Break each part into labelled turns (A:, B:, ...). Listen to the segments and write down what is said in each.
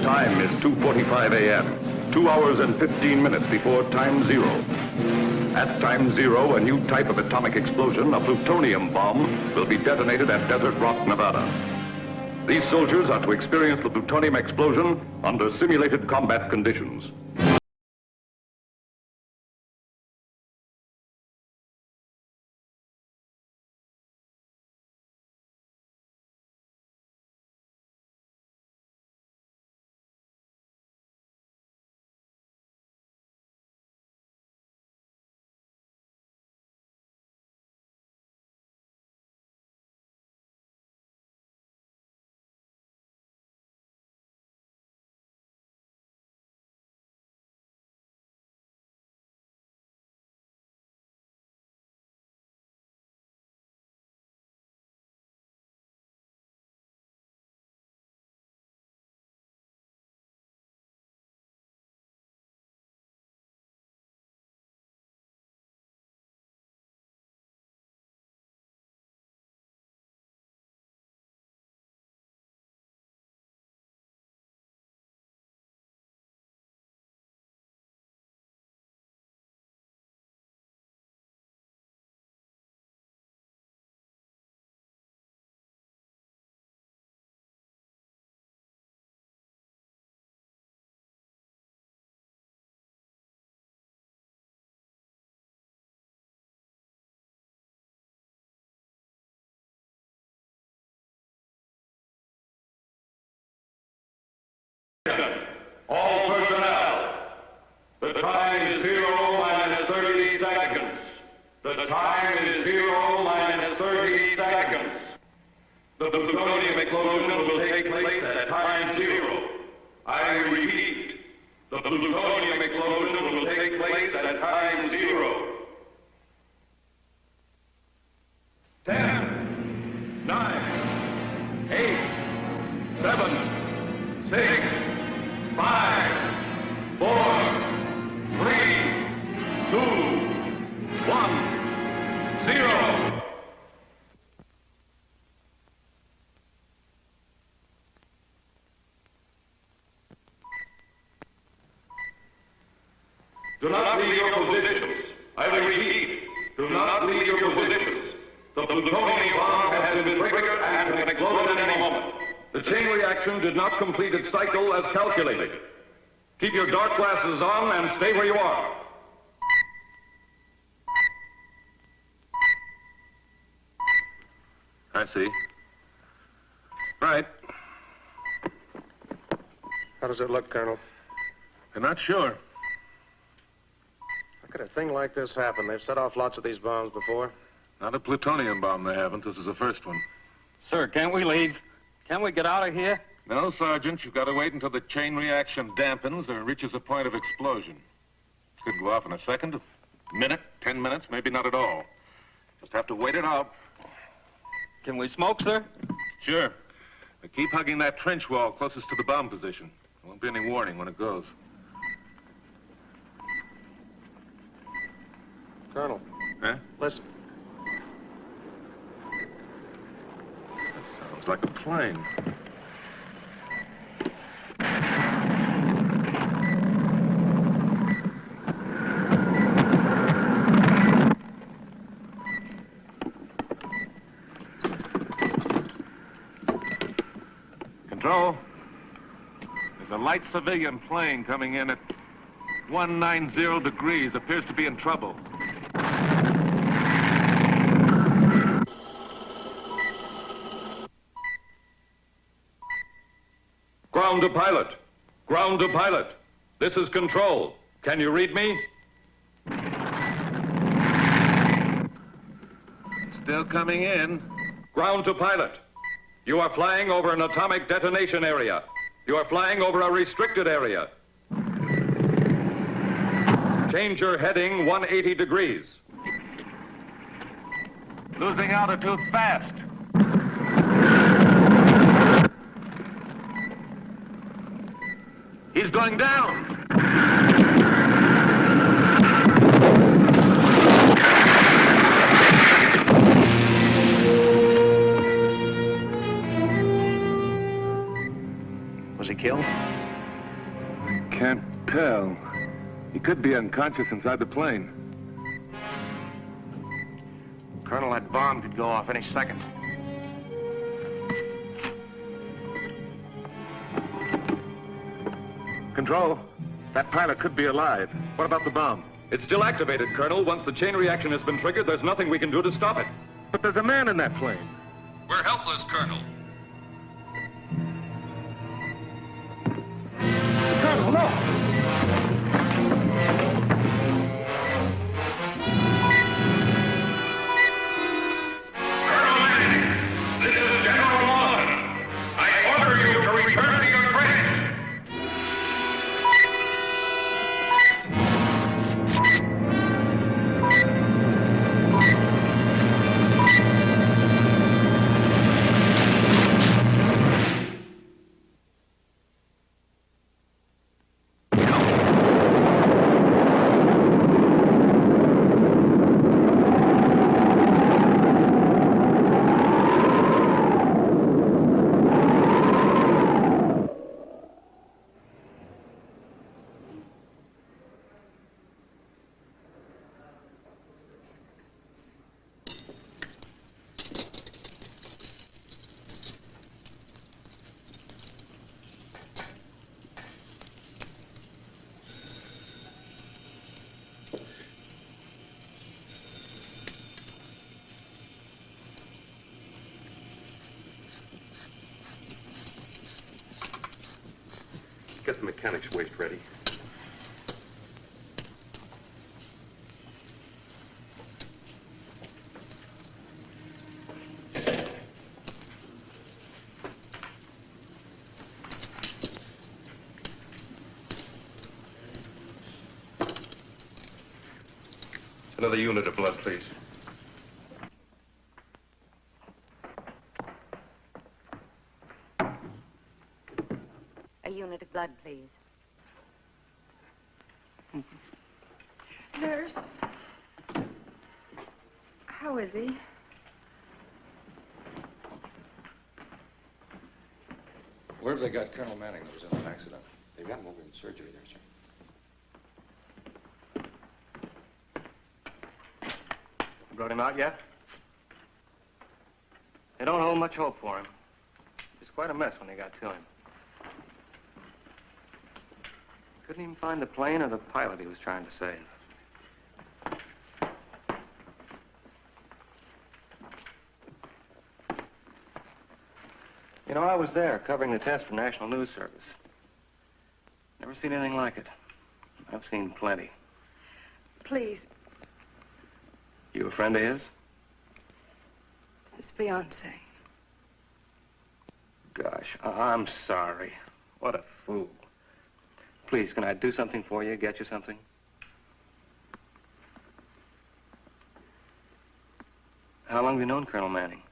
A: time is 2:45 a.m., 2 hours and 15 minutes before time zero. At time zero, a new type of atomic explosion, a plutonium bomb, will be detonated at Desert Rock, Nevada. These soldiers are to experience the plutonium explosion under simulated combat conditions. All personnel, the time is 0 minus 30 seconds. The time is 0 minus 30 seconds. The plutonium explosion will take place at time 0. I repeat, the plutonium explosion will take place at time 0. 10, 9, 8, 7, 6, 5, 4, 3, 2, 1, 0. Do not leave your positions. I repeat, do not leave your positions. The plutonium bomb has been triggered and can explode at any moment. The chain reaction did not complete its cycle as calculated. Keep your dark glasses on and stay where you are.
B: I see. Right.
C: How does it look, Colonel?
B: I'm not sure.
C: How could a thing like this happen? They've set off lots of these bombs before.
B: Not a plutonium bomb, they haven't. This is the first one.
D: Sir, can't we leave? Can't we get out of here?
B: No, Sergeant. You've got to wait until the chain reaction dampens or reaches a point of explosion. It could go off in a second, a minute, 10 minutes, maybe not at all. Just have to wait it out.
D: Can we smoke, sir?
B: Sure. But keep hugging that trench wall closest to the bomb position. There won't be any warning when it goes.
C: Colonel.
B: Huh?
C: Listen.
B: That sounds like a plane. Control. There's a light civilian plane coming in at 190 degrees. Appears to be in trouble.
A: Ground to pilot. Ground to pilot. This is Control. Can you read me?
B: Still coming in.
A: Ground to pilot. You are flying over an atomic detonation area. You are flying over a restricted area. Change your heading 180 degrees.
B: Losing altitude fast. He's going down.
E: Was he killed?
B: Can't tell. He could be unconscious inside the plane.
C: Colonel, that bomb could go off any second. Control, that pilot could be alive. What about the bomb?
A: It's still activated, Colonel. Once the chain reaction has been triggered, there's nothing we can do to stop it.
C: But there's a man in that plane.
A: We're helpless, Colonel.
C: Colonel, no!
B: Get the mechanics waste ready. Another unit of blood, please.
E: A unit of blood, please.
F: Nurse. How is he?
G: Where have they got Colonel Manning that was in an accident?
H: They've got him over in surgery there, sir.
C: Brought him out yet? They don't hold much hope for him. It was quite a mess when they got to him. Couldn't even find the plane or the pilot he was trying to save. You know, I was there covering the test for National News Service. Never seen anything like it. I've seen plenty.
F: Please,
C: You a friend of his?
F: his fiancée.
C: Gosh, I'm sorry. What a fool. Please, can I do something for you? Get you something? How long have you known Colonel Manning?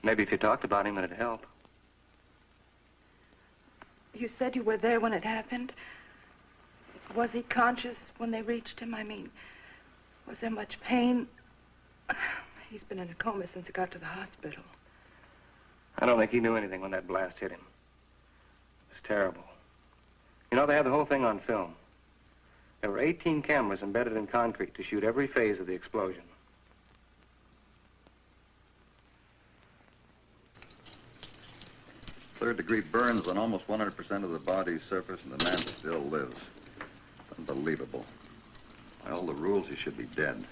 C: Maybe if you talked about him, it'd help.
F: You said you were there when it happened. Was he conscious when they reached him? I mean, was there much pain? He's been in a coma since he got to the hospital.
C: I don't think he knew anything when that blast hit him. It was terrible. You know, they had the whole thing on film. There were 18 cameras embedded in concrete to shoot every phase of the explosion.
H: Third-degree burns on almost 100% of the body's surface, and the man still lives. It's unbelievable. By all the rules, he should be dead.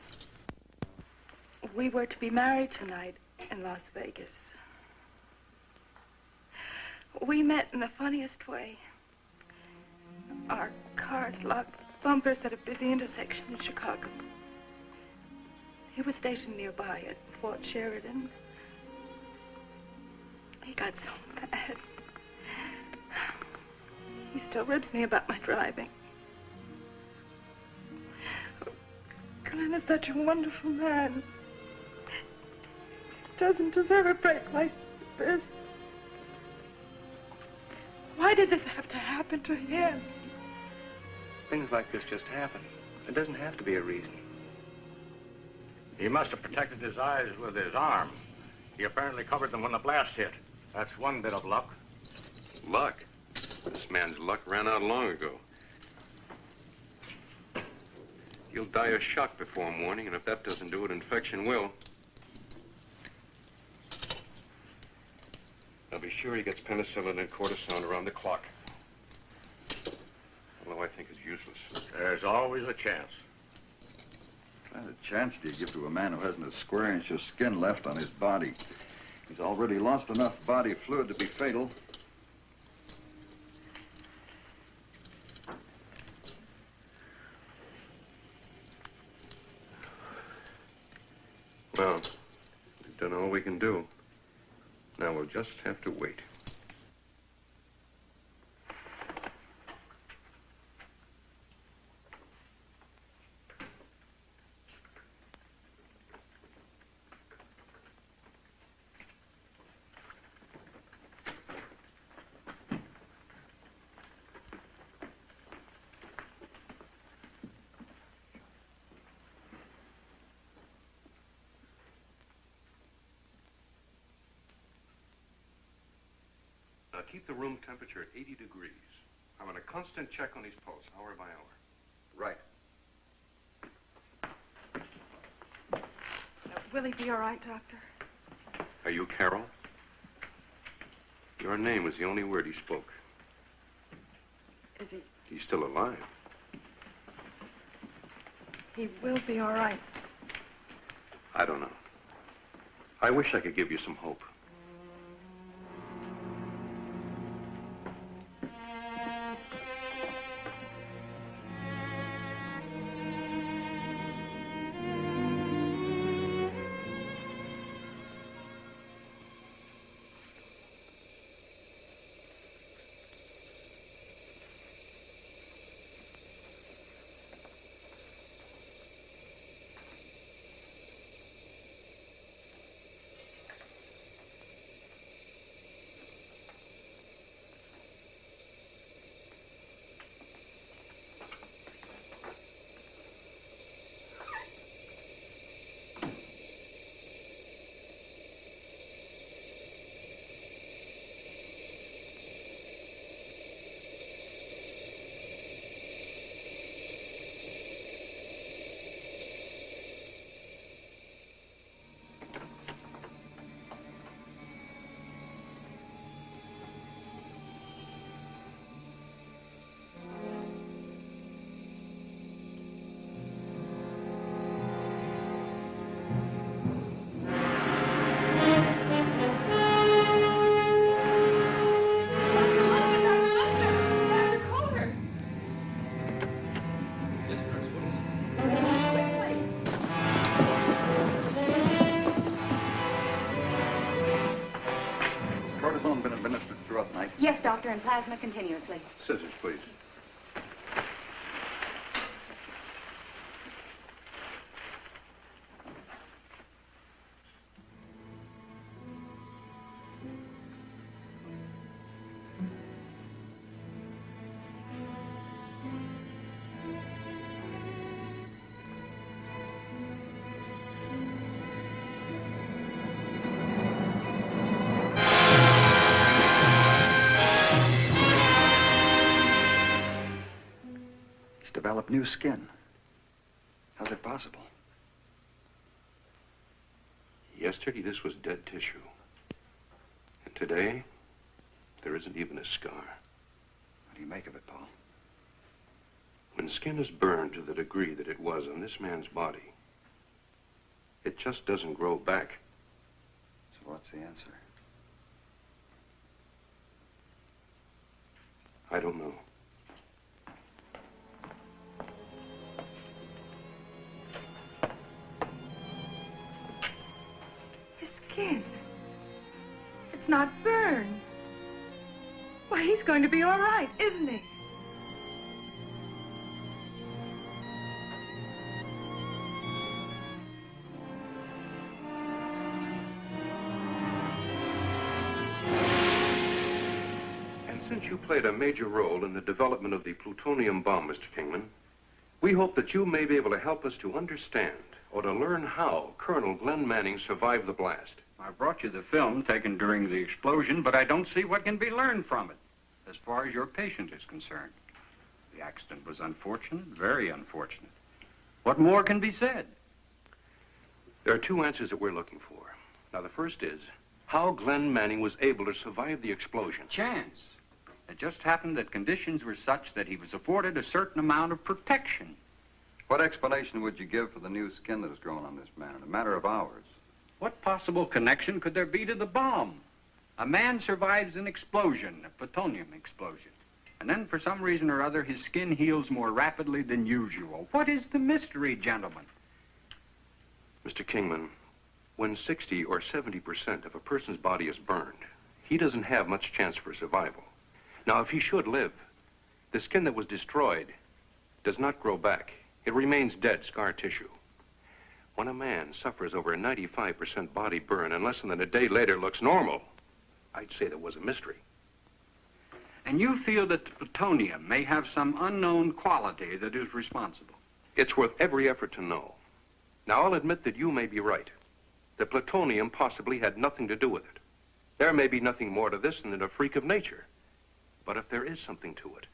F: We were to be married tonight in Las Vegas. We met in the funniest way. Our cars locked bumpers at a busy intersection in Chicago. He was stationed nearby at Fort Sheridan. He got so mad. He still ribs me about my driving. Glenn is such a wonderful man. He doesn't deserve a break like this. Why did this have to happen to him?
C: Things like this just happen. There doesn't have to be a reason.
D: He must have protected his eyes with his arm. He apparently covered them when the blast hit. That's one bit of luck.
I: Luck? This man's luck ran out long ago. He'll die of shock before morning, and if that doesn't do it, infection will. Now be sure he gets penicillin and cortisone around the clock. Although I think it's useless.
D: There's always a chance.
H: What kind of chance do you give to a man who hasn't a square inch of skin left on his body? He's already lost enough body fluid to be fatal.
I: Well, we've done all we can do. Now we'll just have to wait. Keep the room temperature at 80 degrees. I'm on a constant check on his pulse, hour by hour. Right.
F: Will he be all right, Doctor?
I: Are you Carol? Your name was the only word he spoke.
F: Is he?
I: He's still alive.
F: He will be all right.
I: I don't know. I wish I could give you some hope.
E: Yes, Doctor, and plasma continuously.
I: Scissors, please.
J: Develop new skin. How's it possible?
I: Yesterday, this was dead tissue. And today, there isn't even a scar.
J: What do you make of it, Paul?
I: When skin is burned to the degree that it was on this man's body, it just doesn't grow back.
J: So what's the answer?
I: I don't know.
F: Skin. It's not burned. Why, he's going to be all right, isn't he?
I: And since you played a major role in the development of the plutonium bomb, Mr. Kingman, we hope that you may be able to help us to understand or to learn how Colonel Glenn Manning survived the blast.
D: I brought you the film taken during the explosion, but I don't see what can be learned from it, as far as your patient is concerned. The accident was unfortunate, very unfortunate. What more can be said?
I: There are two answers that we're looking for. Now, the first is how Glenn Manning was able to survive the explosion.
D: Chance. It just happened that conditions were such that he was afforded a certain amount of protection.
H: What explanation would you give for the new skin that has grown on this man in a matter of hours?
D: What possible connection could there be to the bomb? A man survives an explosion, a plutonium explosion. And then, for some reason or other, his skin heals more rapidly than usual. What is the mystery, gentlemen?
I: Mr. Kingman, when 60 or 70% of a person's body is burned, he doesn't have much chance for survival. Now, if he should live, the skin that was destroyed does not grow back. It remains dead scar tissue. When a man suffers over a 95% body burn and less than a day later looks normal, I'd say there was a mystery.
D: And you feel that the plutonium may have some unknown quality that is responsible?
I: It's worth every effort to know. Now, I'll admit that you may be right. The plutonium possibly had nothing to do with it. There may be nothing more to this than a freak of nature. But if there is something to it,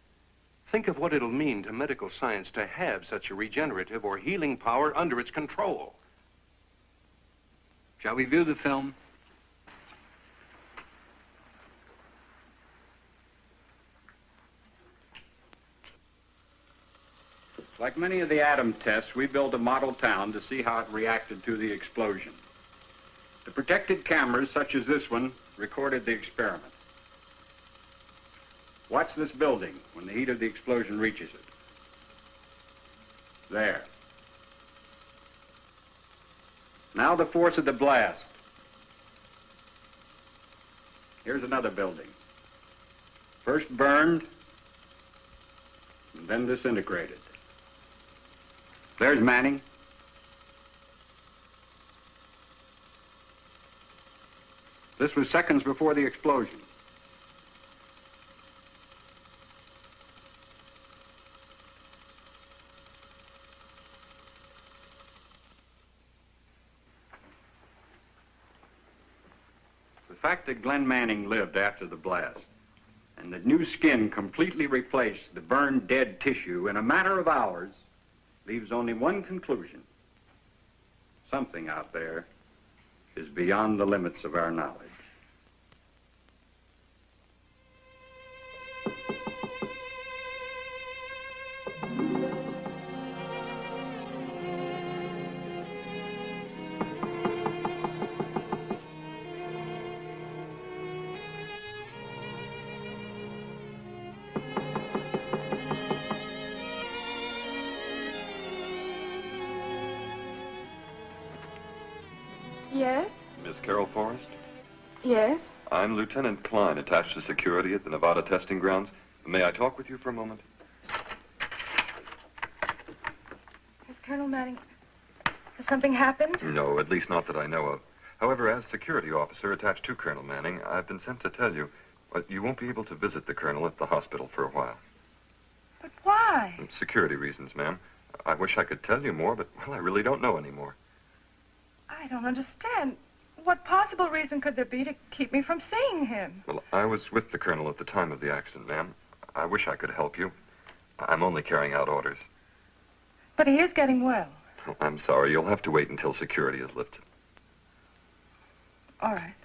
I: think of what it'll mean to medical science to have such a regenerative or healing power under its control.
D: Shall we view the film? Like many of the atom tests, we built a model town to see how it reacted to the explosion. The protected cameras, such as this one, recorded the experiment. Watch this building when the heat of the explosion reaches it. There. Now the force of the blast. Here's another building. First burned, and then disintegrated. There's Manning. This was seconds before the explosion. The fact that Glenn Manning lived after the blast and that new skin completely replaced the burned dead tissue in a matter of hours leaves only one conclusion. Something out there is beyond the limits of our knowledge.
F: Yes?
K: Miss Carol Forrest?
F: Yes?
K: I'm Lieutenant Klein, attached to security at the Nevada testing grounds. May I talk with you for a moment?
F: Has Colonel Manning... Has something happened?
K: No, at least not that I know of. However, as security officer attached to Colonel Manning, I've been sent to tell you, you won't be able to visit the Colonel at the hospital for a while.
F: But why?
K: Security reasons, ma'am. I wish I could tell you more, but, well, I really don't know anymore.
F: I don't understand. What possible reason could there be to keep me from seeing him?
K: Well, I was with the Colonel at the time of the accident, ma'am. I wish I could help you. I'm only carrying out orders.
F: But he is getting well.
K: Oh, I'm sorry. You'll have to wait until security is lifted.
F: All right.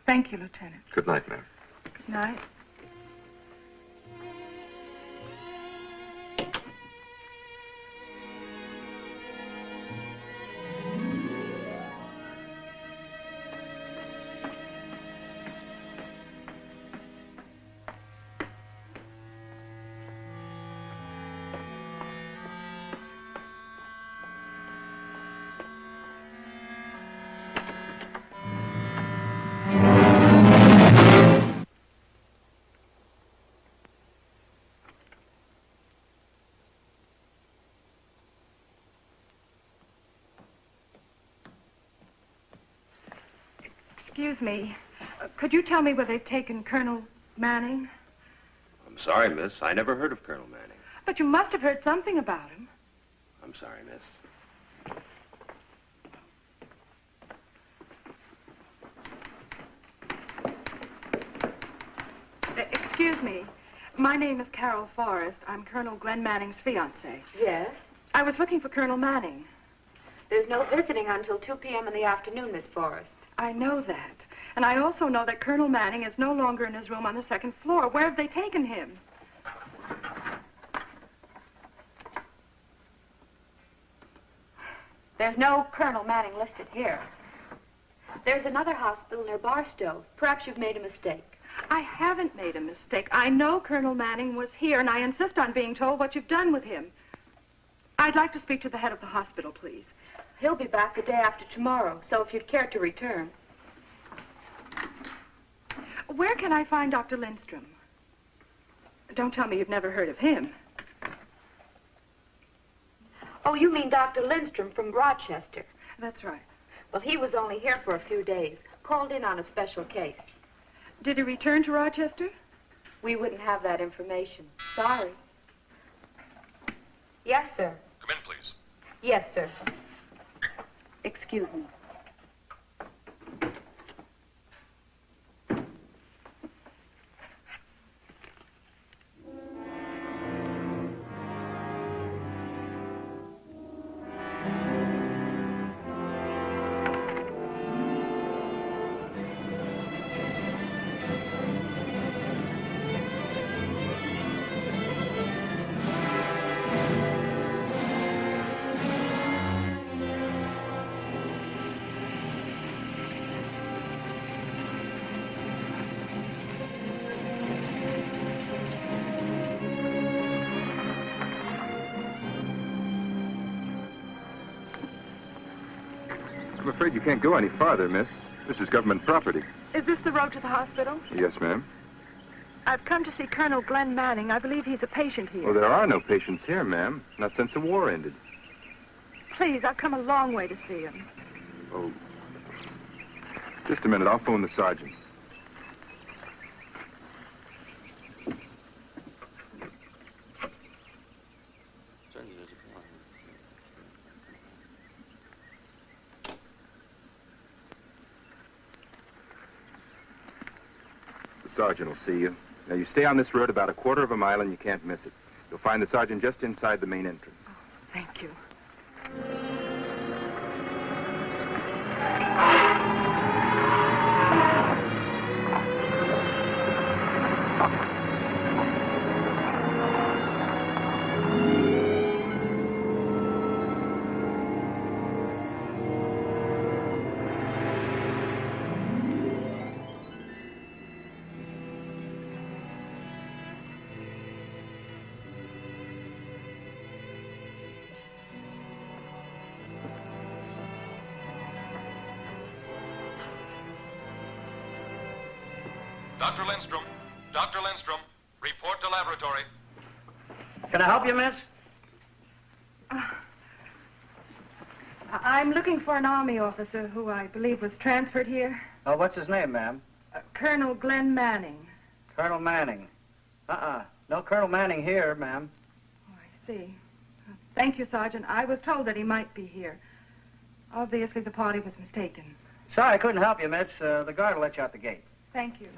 F: Thank you, Lieutenant.
K: Good night, ma'am.
F: Good night. Excuse me. Could you tell me where they've taken Colonel Manning?
L: I'm sorry, miss. I never heard of Colonel Manning.
F: But you must have heard something about him.
L: I'm sorry, miss.
F: Excuse me. My name is Carol Forrest. I'm Colonel Glenn Manning's fiancée.
E: Yes?
F: I was looking for Colonel Manning.
E: There's no visiting until 2 p.m. in the afternoon, Miss Forrest.
F: I know that. And I also know that Colonel Manning is no longer in his room on the second floor. Where have they taken him?
E: There's no Colonel Manning listed here. There's another hospital near Barstow. Perhaps you've made a mistake.
F: I haven't made a mistake. I know Colonel Manning was here, and I insist on being told what you've done with him. I'd like to speak to the head of the hospital, please.
E: He'll be back the day after tomorrow, so if you'd care to return.
F: Where can I find Dr. Lindstrom? Don't tell me you've never heard of him.
E: Oh, you mean Dr. Lindstrom from Rochester?
F: That's right.
E: Well, he was only here for a few days, called in on a special case.
F: Did he return to Rochester?
E: We wouldn't have that information. Sorry. Yes, sir.
K: Come in, please.
E: Yes, sir. Excuse me.
M: I'm afraid you can't go any farther, miss. This is government property.
F: Is this the road to the hospital?
M: Yes, ma'am.
F: I've come to see Colonel Glenn Manning. I believe he's a patient here.
M: Well, there are no patients here, ma'am. Not since the war ended.
F: Please, I've come a long way to see him.
M: Oh. Just a minute. I'll phone the sergeant. The sergeant will see you. Now, you stay on this road about a quarter of a mile and you can't miss it. You'll find the sergeant just inside the main entrance.
F: Oh, thank you.
K: Dr. Lindstrom. Dr. Lindstrom. Report to laboratory.
N: Can I help you, miss?
F: I'm looking for an Army officer who I believe was transferred here.
N: Oh, what's his name, ma'am?
F: Colonel Glenn Manning.
N: Colonel Manning. No Colonel Manning here, ma'am.
F: Oh, I see. Thank you, Sergeant. I was told that he might be here. Obviously, the party was mistaken.
N: Sorry, I couldn't help you, miss. The guard will let you out the gate.
F: Thank you.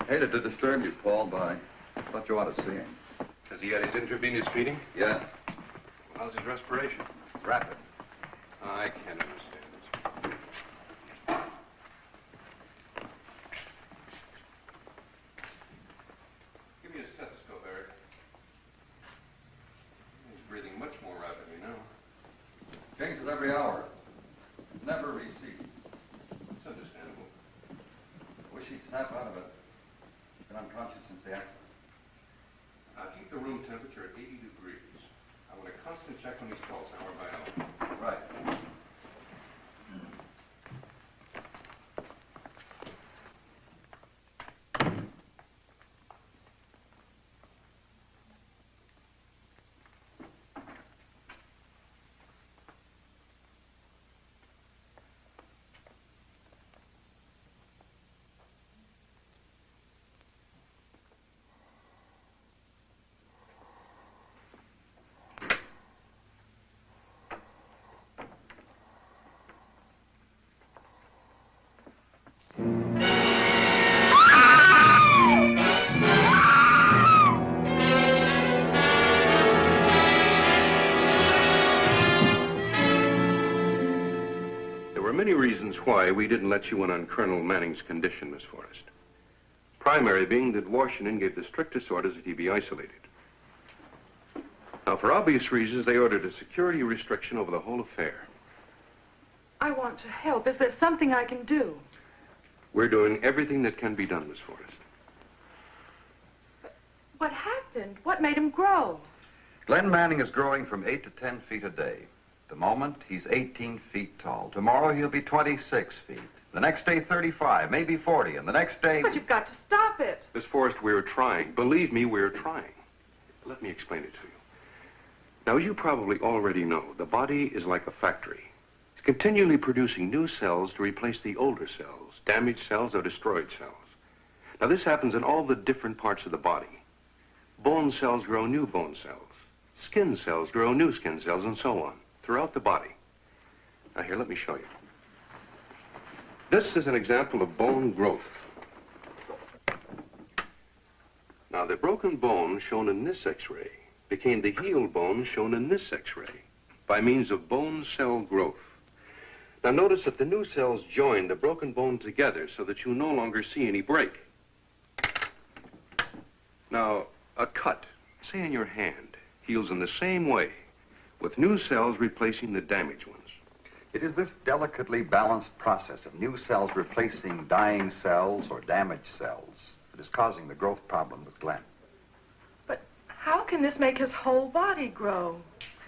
H: Hated to disturb you, Paul, but I thought you ought to see him.
I: Has he had his intravenous feeding?
H: Yes.
I: How's his respiration?
H: Rapid.
I: I can't understand it. Give me a stethoscope, Eric. He's breathing much more rapidly now.
H: Changes every hour. Never recede. Snap out of it. He's been unconscious since the accident.
I: Keep the room temperature at 80 degrees. I want a constant check on his pulse, hour by hour.
H: Right.
I: Many reasons why we didn't let you in on Colonel Manning's condition, Miss Forrest. Primary being that Washington gave the strictest orders that he be isolated. Now, for obvious reasons, they ordered a security restriction over the whole affair.
F: I want to help. Is there something I can do?
I: We're doing everything that can be done, Miss Forrest.
F: What happened? What made him grow?
H: Glenn Manning is growing from 8 to 10 feet a day. The moment, he's 18 feet tall. Tomorrow, he'll be 26 feet. The next day, 35, maybe 40, and the next day...
F: But you've got to stop it.
I: Miss Forrest, we're trying. Believe me, we're trying. Let me explain it to you. Now, as you probably already know, the body is like a factory. It's continually producing new cells to replace the older cells, damaged cells or destroyed cells. Now, this happens in all the different parts of the body. Bone cells grow new bone cells. Skin cells grow new skin cells, and so on, throughout the body. Now, here, let me show you. This is an example of bone growth. Now, the broken bone shown in this X-ray became the healed bone shown in this X-ray by means of bone cell growth. Now, notice that the new cells join the broken bone together so that you no longer see any break. Now, a cut, say in your hand, heals in the same way, with new cells replacing the damaged ones.
H: It is this delicately balanced process of new cells replacing dying cells or damaged cells that is causing the growth problem with Glenn.
F: But how can this make his whole body grow?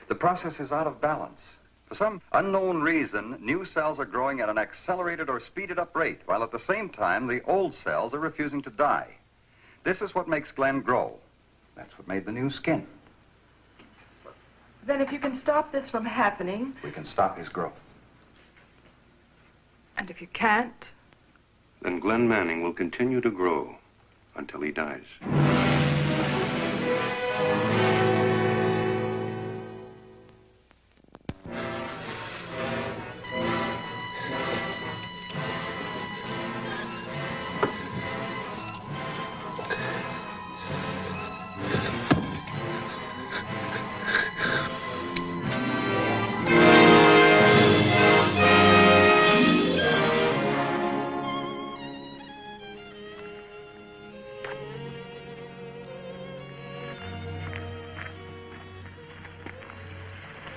H: The process is out of balance. For some unknown reason, new cells are growing at an accelerated or speeded up rate, while at the same time, the old cells are refusing to die. This is what makes Glenn grow. That's what made the new skin.
F: Then if you can stop this from happening...
H: We can stop his growth.
F: And if you can't?
I: Then Glenn Manning will continue to grow until he dies.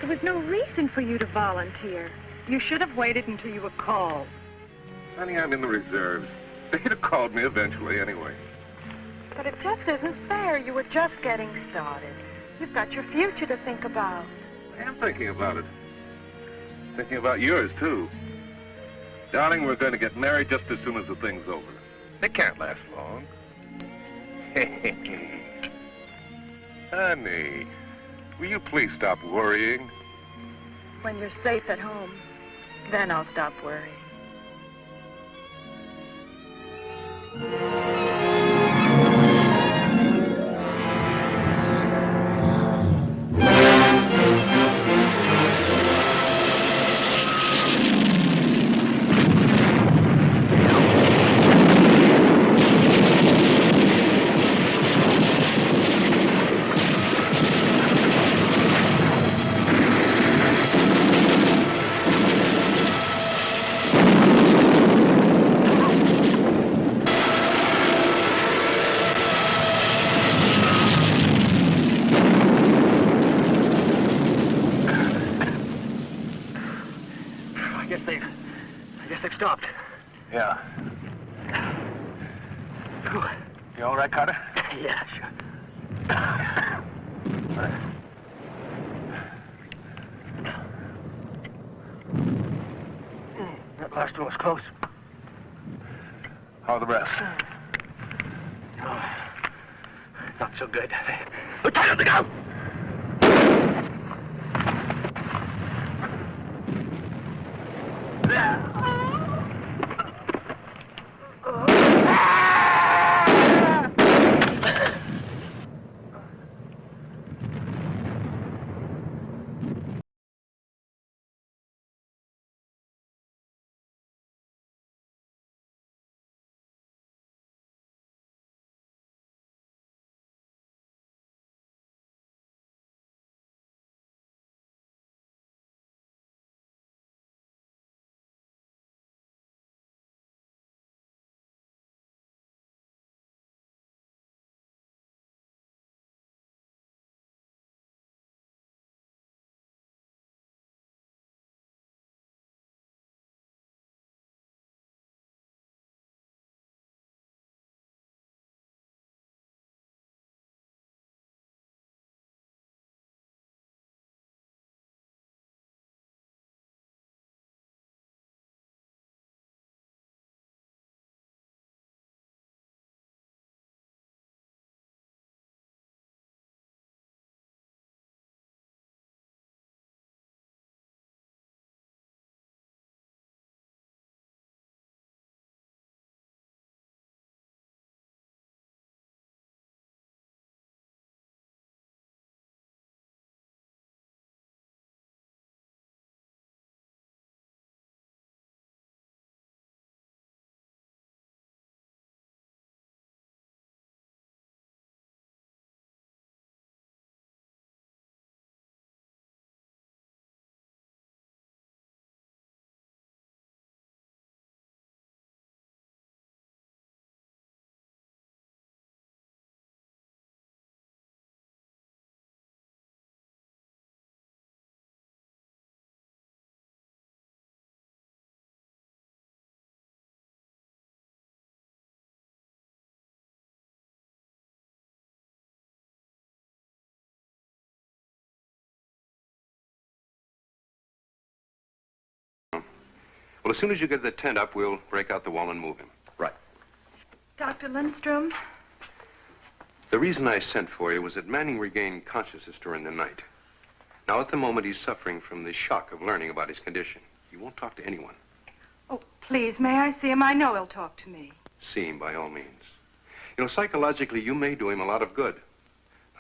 F: There was no reason for you to volunteer. You should have waited until you were called.
B: Honey, I'm in the reserves. They'd have called me eventually anyway.
F: But it just isn't fair. You were just getting started. You've got your future to think about.
B: I am thinking about it. Thinking about yours, too. Darling, we're going to get married just as soon as the thing's over. It can't last long. Honey, will you please stop worrying?
F: When you're safe at home, then I'll stop worrying.
N: I guess they've stopped.
B: Yeah.
O: You all right, Carter?
P: Yeah, sure.
O: That last one was close.
P: How are the rest?
O: Oh, not so good. Lieutenant, to go!
I: Well, as soon as you get the tent up, we'll break out the wall and move him.
F: Right. Dr. Lindstrom?
I: The reason I sent for you was that Manning regained consciousness during the night. Now, at the moment, he's suffering from the shock of learning about his condition. He won't talk to anyone.
F: Oh, please, may I see him? I know he'll talk to me.
I: See him, by all means. You know, psychologically, you may do him a lot of good.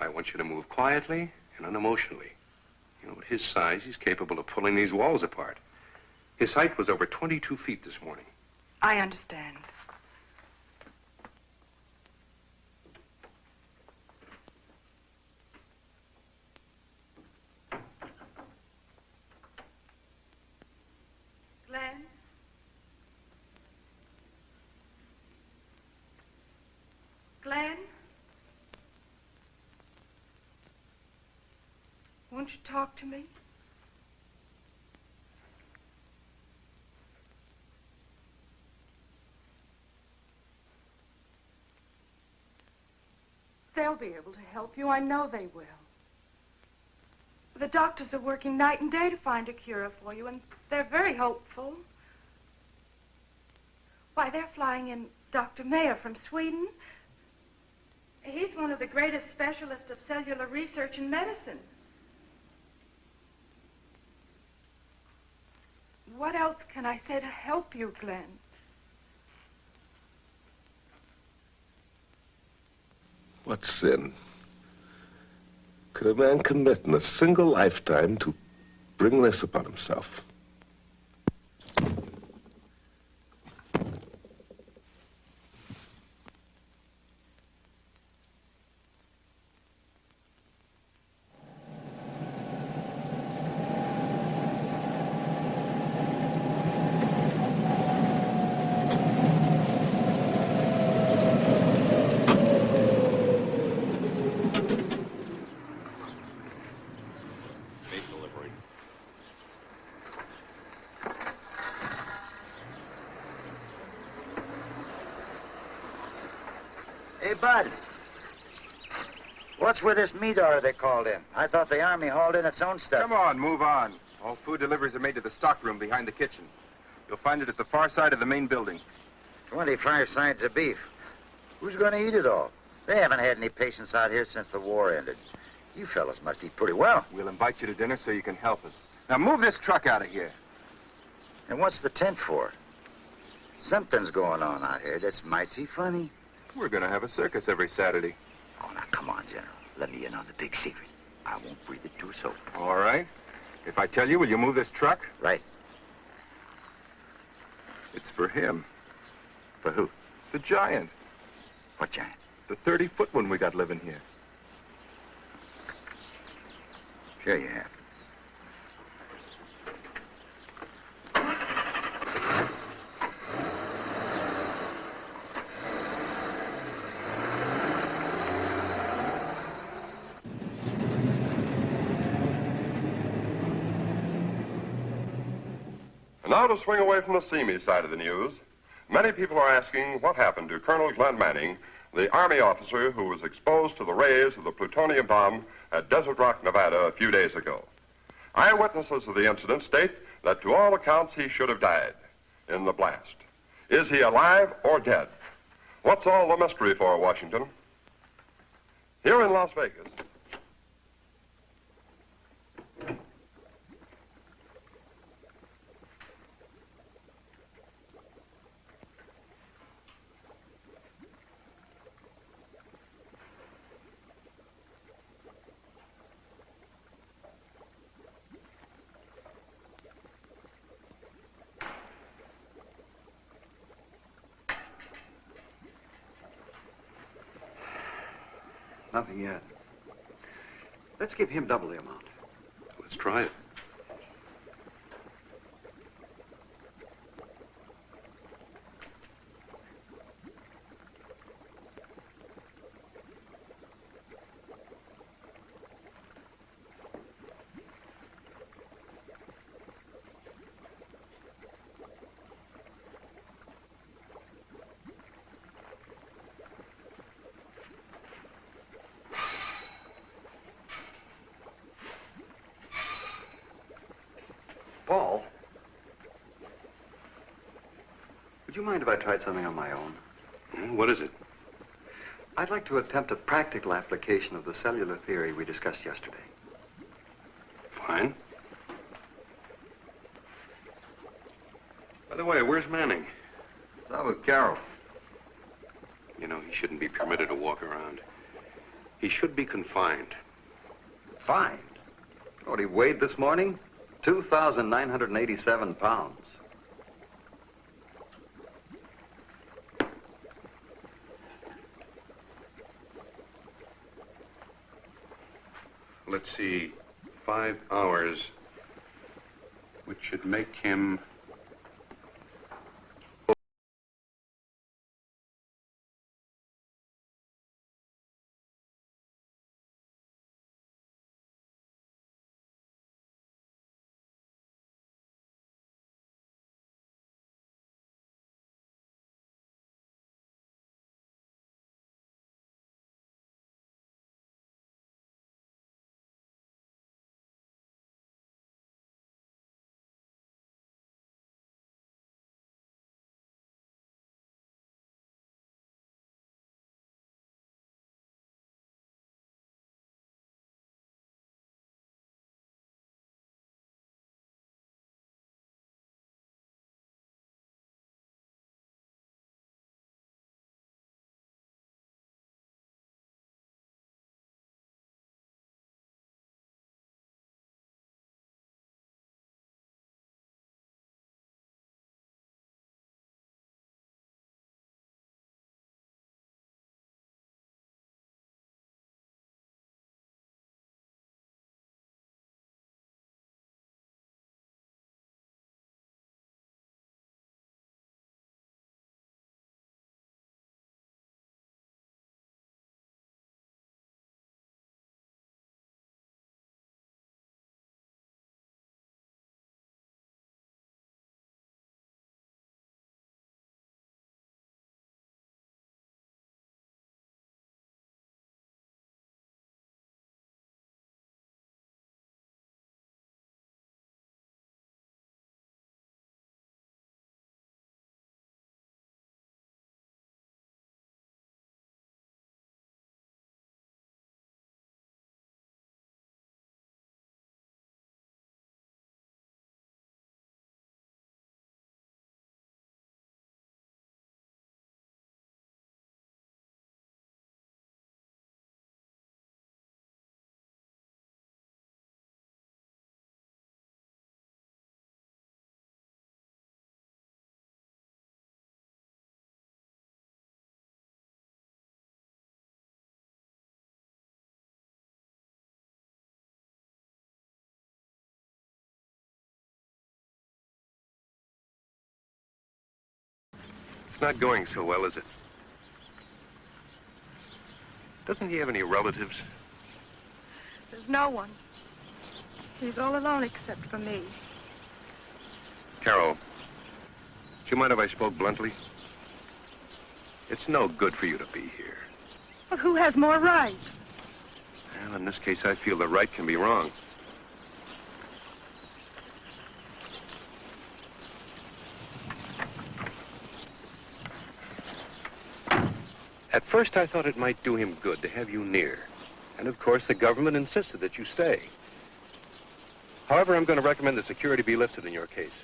I: I want you to move quietly and unemotionally. You know, at his size, he's capable of pulling these walls apart. His height was over 22 feet this morning.
F: I understand. Glenn? Glenn? Won't you talk to me? They'll be able to help you. I know they will. The doctors are working night and day to find a cure for you, and they're very hopeful. Why, they're flying in Dr. Mayer from Sweden. He's one of the greatest specialists of cellular research in medicine. What else can I say to help you, Glenn?
Q: What sin could a man commit in a single lifetime to bring this upon himself?
P: Hey, Bud. What's with this meat order they called in? I thought the Army hauled in its own stuff.
M: Come on, move on. All food deliveries are made to the stockroom behind the kitchen. You'll find it at the far side of the main building.
P: 25 sides of beef. Who's going to eat it all? They haven't had any patients out here since the war ended. You fellas must eat pretty well.
M: We'll invite you to dinner so you can help us. Now move this truck out of here.
P: And what's the tent for? Something's going on out here that's mighty funny.
M: We're going to have a circus every Saturday.
P: Oh, now, come on, General. Let me in on the big secret. I won't breathe it to a soul.
M: All right. If I tell you, will you move this truck?
P: Right.
M: It's for him.
P: For who?
M: The giant.
P: What giant?
M: The 30-foot one we got living here.
P: Sure you have.
R: And now to swing away from the seamy side of the news. Many people are asking what happened to Colonel Glenn Manning, the Army officer who was exposed to the rays of the plutonium bomb at Desert Rock, Nevada, a few days ago. Eyewitnesses of the incident state that to all accounts he should have died in the blast. Is he alive or dead? What's all the mystery for, Washington? Here in Las Vegas,
D: Nothing yet. Let's give him double the amount.
I: Let's try it.
D: Paul, would you mind if I tried something on my own?
I: What is it?
D: I'd like to attempt a practical application of the cellular theory we discussed yesterday.
I: Fine. By the way, where's Manning?
H: It's out with Carol.
I: You know, he shouldn't be permitted to walk around. He should be confined.
H: Fine. You know what he weighed this morning? 2,987 pounds.
I: Let's see, 5 hours, which should make him It's not going so well, is it? Doesn't he have any relatives?
F: There's no one. He's all alone except for me.
I: Carol, do you mind if I spoke bluntly? It's no good for you to be here.
F: Well, who has more right?
I: Well, in this case, I feel the right can be wrong. At first, I thought it might do him good to have you near. And of course, the government insisted that you stay. However, I'm going to recommend the security be lifted in your case.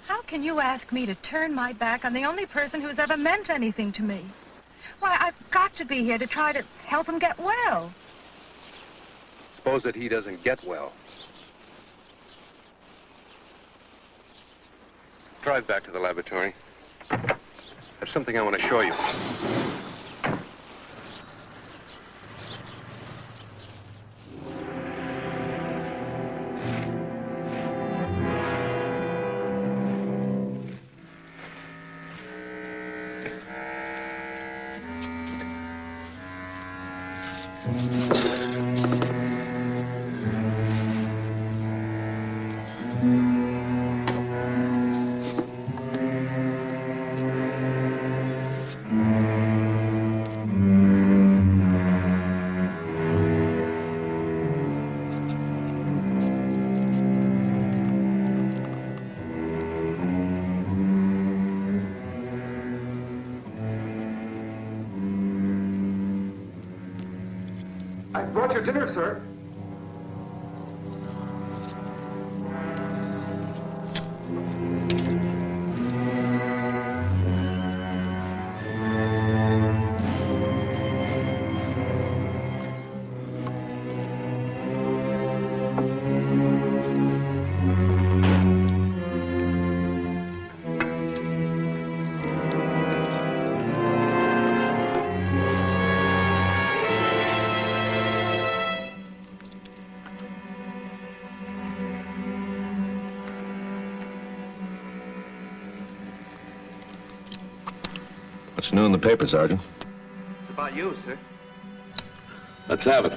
F: How can you ask me to turn my back on the only person who's ever meant anything to me? Why, I've got to be here to try to help him get well.
I: Suppose that he doesn't get well. Drive back to the laboratory. There's something I want to show you.
S: I brought your dinner, sir.
Q: What's new in the paper, Sergeant?
S: It's about you, sir.
Q: Let's have it.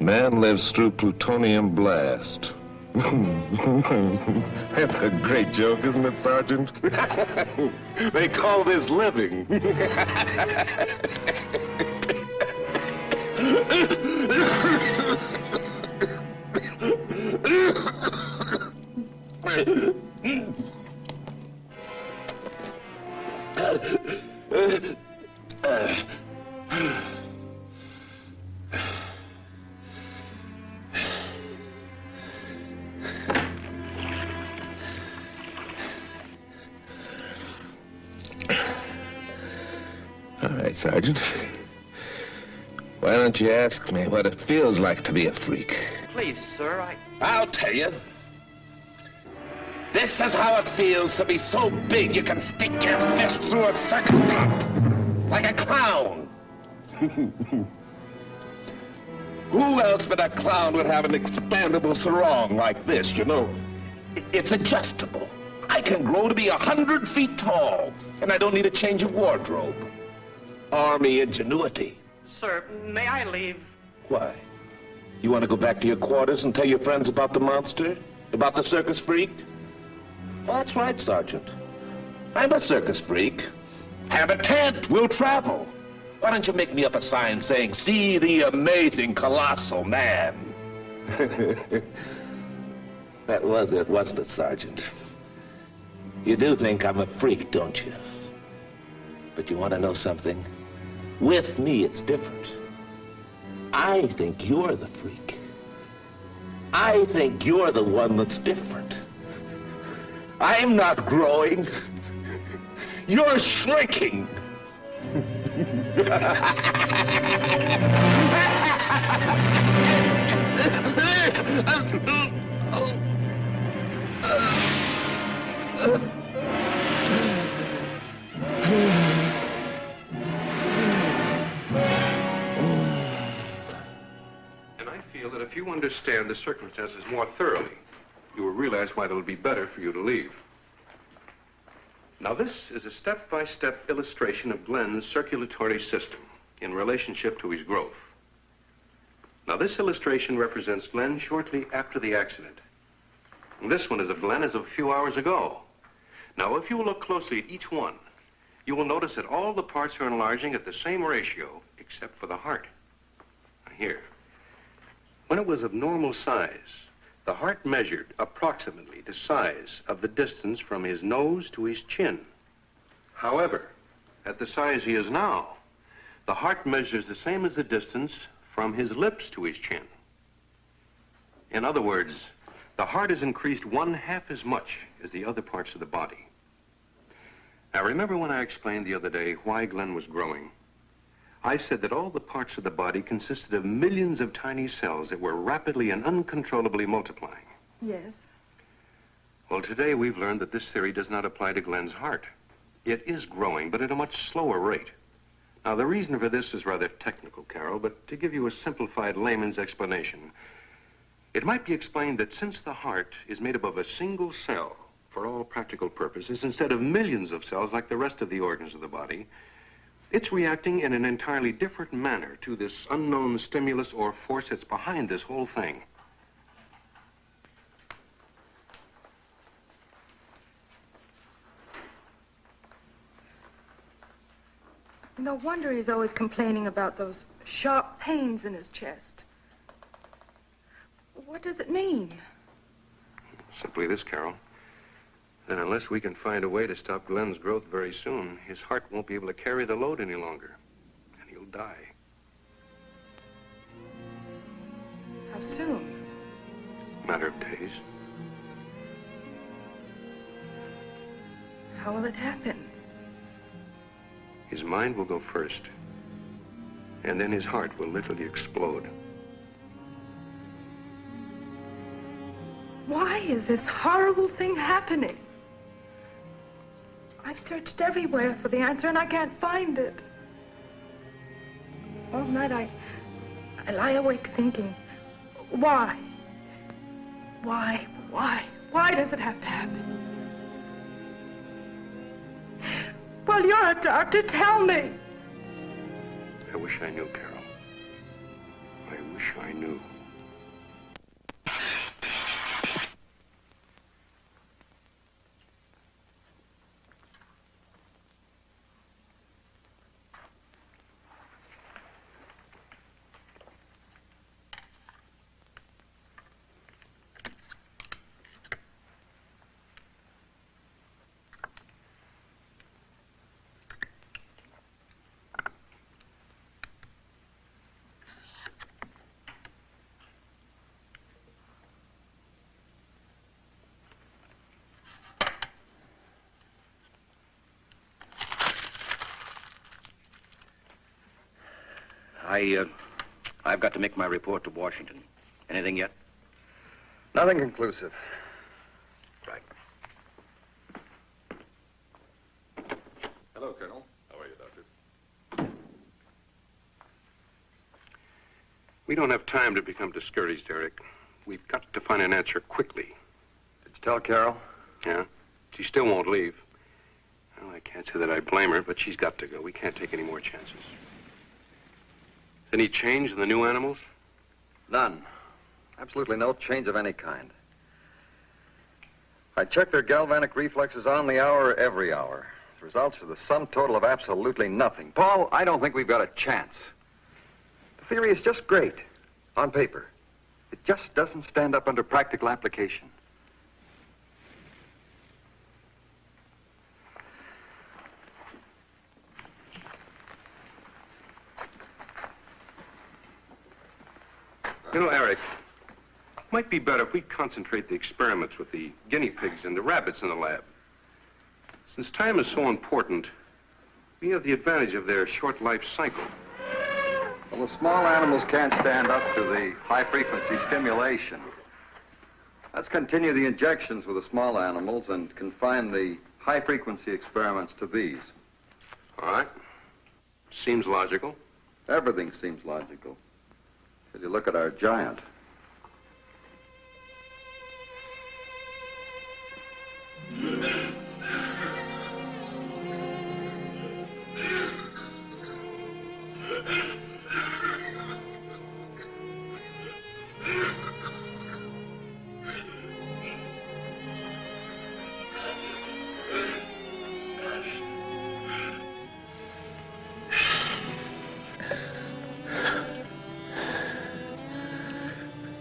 Q: Man lives through plutonium blast. That's a great joke, isn't it, Sergeant? They call this living. All right, Sergeant. Why don't you ask me what it feels like to be a freak?
N: Please, sir,
Q: I'll tell you. This is how it feels to be so big you can stick your fist through a circus top. Like a clown. Who else but a clown would have an expandable sarong like this, you know? It's adjustable. I can grow to be 100 feet tall, and I don't need a change of wardrobe. Army ingenuity.
N: Sir, may I leave?
Q: Why? You want to go back to your quarters and tell your friends about the monster? About the circus freak? Well, that's right, Sergeant. I'm a circus freak. Have a tent. We'll travel. Why don't you make me up a sign saying, "See the amazing colossal man"? That was it, wasn't it, Sergeant? You do think I'm a freak, don't you? But you want to know something? With me, it's different. I think you're the freak. I think you're the one that's different. I'm not growing. You're shrinking.
I: you understand the circumstances more thoroughly, you will realize why it'll be better for you to leave. Now, this is a step-by-step illustration of Glenn's circulatory system in relationship to his growth. Now, this illustration represents Glenn shortly after the accident. And this one is of Glenn as of a few hours ago. Now, if you will look closely at each one, you will notice that all the parts are enlarging at the same ratio, except for the heart. Now, here. When it was of normal size, the heart measured approximately the size of the distance from his nose to his chin. However, at the size he is now, the heart measures the same as the distance from his lips to his chin. In other words, the heart has increased 1/2 as much as the other parts of the body. Now, remember when I explained the other day why Glenn was growing? I said that all the parts of the body consisted of millions of tiny cells that were rapidly and uncontrollably multiplying.
F: Yes.
I: Well, today we've learned that this theory does not apply to Glenn's heart. It is growing, but at a much slower rate. Now, the reason for this is rather technical, Carol, but to give you a simplified layman's explanation, it might be explained that since the heart is made up of a single cell for all practical purposes, instead of millions of cells like the rest of the organs of the body, it's reacting in an entirely different manner to this unknown stimulus or force that's behind this whole thing.
F: No wonder he's always complaining about those sharp pains in his chest. What does it mean?
I: Simply this, Carol. Then unless we can find a way to stop Glenn's growth very soon, his heart won't be able to carry the load any longer, and he'll die.
F: How soon?
I: Matter of days.
F: How will it happen?
I: His mind will go first, and then his heart will literally explode.
F: Why is this horrible thing happening? I've searched everywhere for the answer and I can't find it. All night I lie awake thinking, why? Why does it have to happen? Well, you're a doctor, tell me.
I: I wish I knew, Carol. I wish I knew.
P: I've got to make my report to Washington. Anything yet?
H: Nothing conclusive.
P: Right.
R: Hello, Colonel. How are you, Doctor?
I: We don't have time to become discouraged, Eric. We've got to find an answer quickly.
H: Did you tell Carol?
I: Yeah? She still won't leave. Well, I can't say that I blame her, but she's got to go. We can't take any more chances. Any change in the new animals?
H: None. Absolutely no change of any kind. I check their galvanic reflexes on the hour, every hour. The results are the sum total of absolutely nothing. Paul, I don't think we've got a chance. The theory is just great on paper. It just doesn't stand up under practical application.
I: You know, Eric, it might be better if we concentrate the experiments with the guinea pigs and the rabbits in the lab. Since time is so important, we have the advantage of their short life cycle.
H: Well, the small animals can't stand up to the high-frequency stimulation. Let's continue the injections with the small animals and confine the high-frequency experiments to these.
I: All right. Seems logical.
H: Everything seems logical. Till you look at our giant.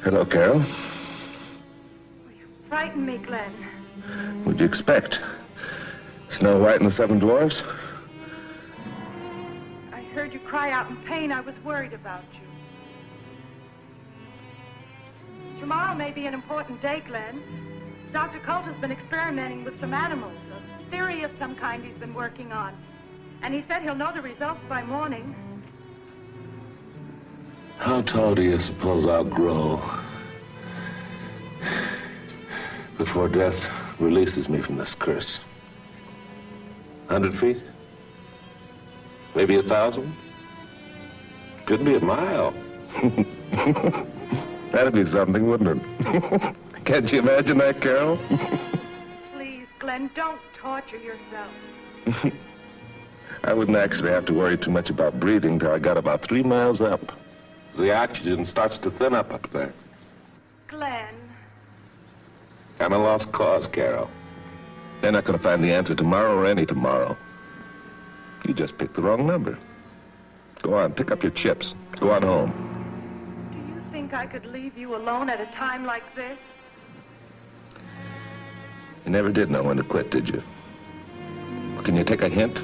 Q: Hello, Carol.
F: Frighten me, Glenn.
Q: What'd you expect? Snow White and the Seven Dwarfs?
F: I heard you cry out in pain. I was worried about you. Tomorrow may be an important day, Glenn. Dr. Colt has been experimenting with some animals, a theory of some kind he's been working on. And he said he'll know the results by morning.
Q: How tall do you suppose I'll grow before death releases me from this curse? 100 feet? Maybe 1,000? Could be a mile. That'd be something, wouldn't it? Can't you imagine that, Carol?
F: Please, Glenn, don't torture yourself.
Q: I wouldn't actually have to worry too much about breathing till I got about 3 miles up. The oxygen starts to thin up there.
F: Glenn.
Q: I'm a lost cause, Carol. They're not going to find the answer tomorrow or any tomorrow. You just picked the wrong number. Go on, pick up your chips. Go on home.
F: Do you think I could leave you alone at a time like this?
Q: You never did know when to quit, did you? Can you take a hint?